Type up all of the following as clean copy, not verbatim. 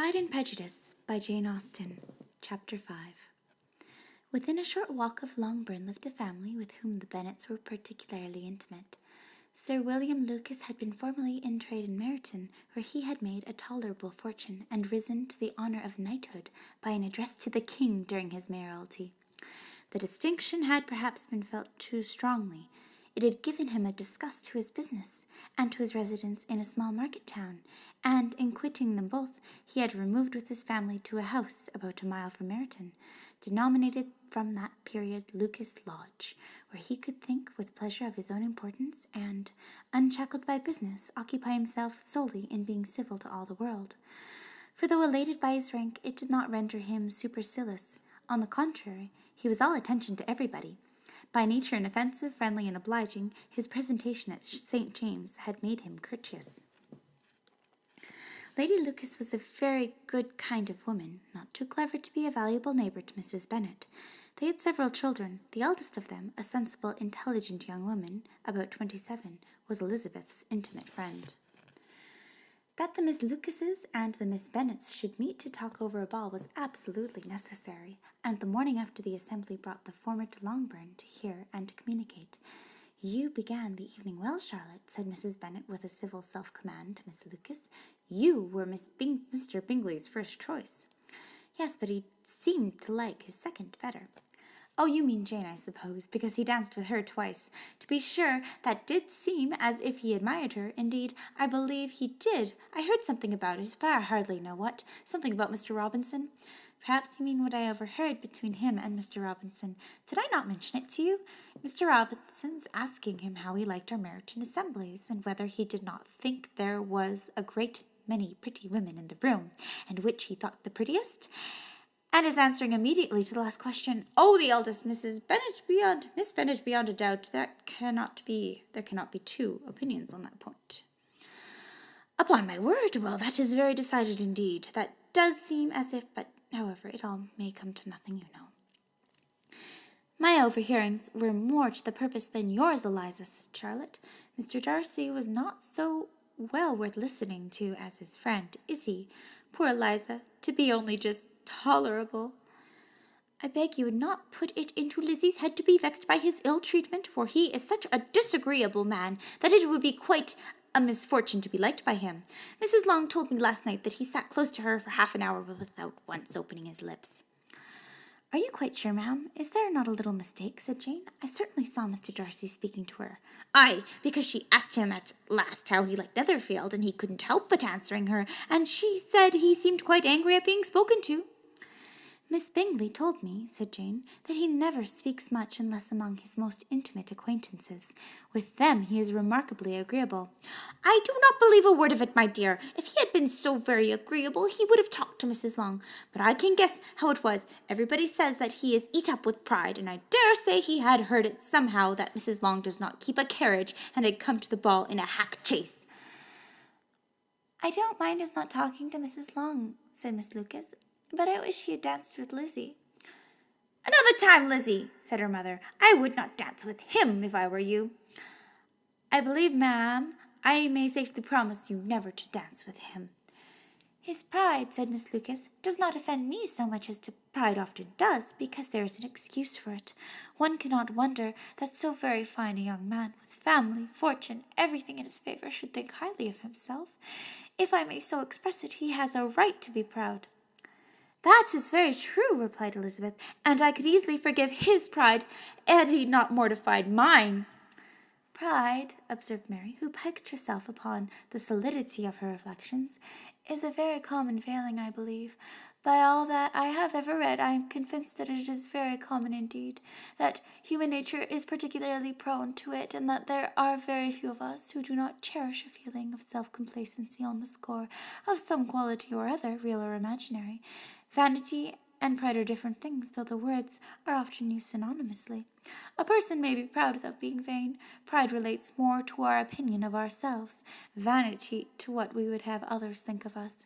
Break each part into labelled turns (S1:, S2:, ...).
S1: Pride and Prejudice by Jane Austen, Chapter 5. Within a short walk of Longbourn lived a family with whom the Bennets were particularly intimate. Sir William Lucas had been formerly in trade in Meryton, where he had made a tolerable fortune and risen to the honour of knighthood by an address to the king during his mayoralty. The distinction had perhaps been felt too strongly. It had given him a disgust to his business and to his residence in a small market town, and in quitting them both, he had removed with his family to a house about a mile from Meryton, denominated from that period Lucas Lodge, where he could think with pleasure of his own importance and, unshackled by business, occupy himself solely in being civil to all the world. For though elated by his rank, it did not render him supercilious. On the contrary, he was all attention to everybody. By nature inoffensive, friendly, and obliging, his presentation at St. James had made him courteous. Lady Lucas was a very good kind of woman, not too clever to be a valuable neighbour to Mrs. Bennet. They had several children. The eldest of them, a sensible, intelligent young woman, about 27, was Elizabeth's intimate friend. That the Miss Lucases and the Miss Bennets should meet to talk over a ball was absolutely necessary, and the morning after the assembly brought the former to Longbourn to hear and to communicate. "You began the evening well, Charlotte," said Mrs. Bennet with a civil self-command to Miss Lucas. "You were Mr. Bingley's first choice." "Yes, but he seemed to like his second better." "Oh, you mean Jane, I suppose, because he danced with her twice. To be sure, that did seem as if he admired her. Indeed, I believe he did. I heard something about it, but I hardly know what. Something about Mr. Robinson." "Perhaps you mean what I overheard between him and Mr. Robinson. Did I not mention it to you? Mr. Robinson's asking him how he liked our Meryton assemblies, and whether he did not think there was a great many pretty women in the room, and which he thought the prettiest, and is answering immediately to the last question, 'Oh, the eldest, Miss Bennet beyond a doubt. There cannot be two opinions on that point.'" "Upon my word, well, that is very decided indeed. That does seem as if, but however, it all may come to nothing, you know." "My overhearings were more to the purpose than yours, Eliza," said Charlotte. "Mr. Darcy was not so well worth listening to as his friend, is he? Poor Eliza, to be only just tolerable." "I beg you would not put it into Lizzie's head to be vexed by his ill treatment, for he is such a disagreeable man that it would be quite a misfortune to be liked by him. Mrs. Long told me last night that he sat close to her for half an hour without once opening his lips." "Are you quite sure, ma'am? Is there not a little mistake?" said Jane. "I certainly saw Mr. Darcy speaking to her." "Aye, because she asked him at last how he liked Netherfield, and he couldn't help but answering her, and she said he seemed quite angry at being spoken to." "Miss Bingley told me," said Jane, "that he never speaks much unless among his most intimate acquaintances. With them he is remarkably agreeable." "I do not believe a word of it, my dear. If he had been so very agreeable, he would have talked to Mrs. Long. But I can guess how it was. Everybody says that he is eat up with pride, and I dare say he had heard it somehow that Mrs. Long does not keep a carriage, and had come to the ball in a hack chaise." "I don't mind his not talking to Mrs. Long," said Miss Lucas, "but I wish he had danced with Lizzie." "Another time, Lizzie," said her mother. "I would not dance with him if I were you." "I believe, ma'am, I may safely promise you never to dance with him." "His pride," said Miss Lucas, "does not offend me so much as pride often does, because there is an excuse for it. One cannot wonder that so very fine a young man, with family, fortune, everything in his favour, should think highly of himself. If I may so express it, he has a right to be proud." "That is very true," replied Elizabeth, "and I could easily forgive his pride, had he not mortified mine." "Pride," observed Mary, who piqued herself upon the solidity of her reflections, "is a very common failing, I believe. By all that I have ever read, I am convinced that it is very common indeed, that human nature is particularly prone to it, and that there are very few of us who do not cherish a feeling of self-complacency on the score of some quality or other, real or imaginary. Vanity and pride are different things, though the words are often used synonymously. A person may be proud without being vain. Pride relates more to our opinion of ourselves, vanity to what we would have others think of us."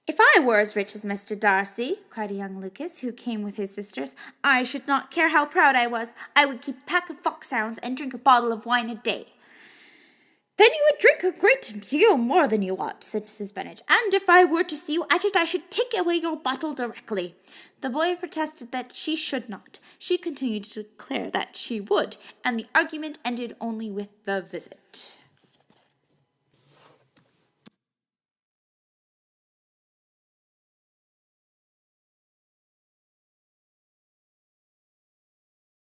S1: "If I were as rich as Mr. Darcy," cried a young Lucas, who came with his sisters, "I should not care how proud I was. I would keep a pack of foxhounds and drink a bottle of wine a day." Then you would drink a great deal more than you ought, said Mrs. Bennet, and if I were to see you at it, I should take away your bottle directly. The boy protested that she should not. She continued to declare that she would, and the argument ended only with the visit.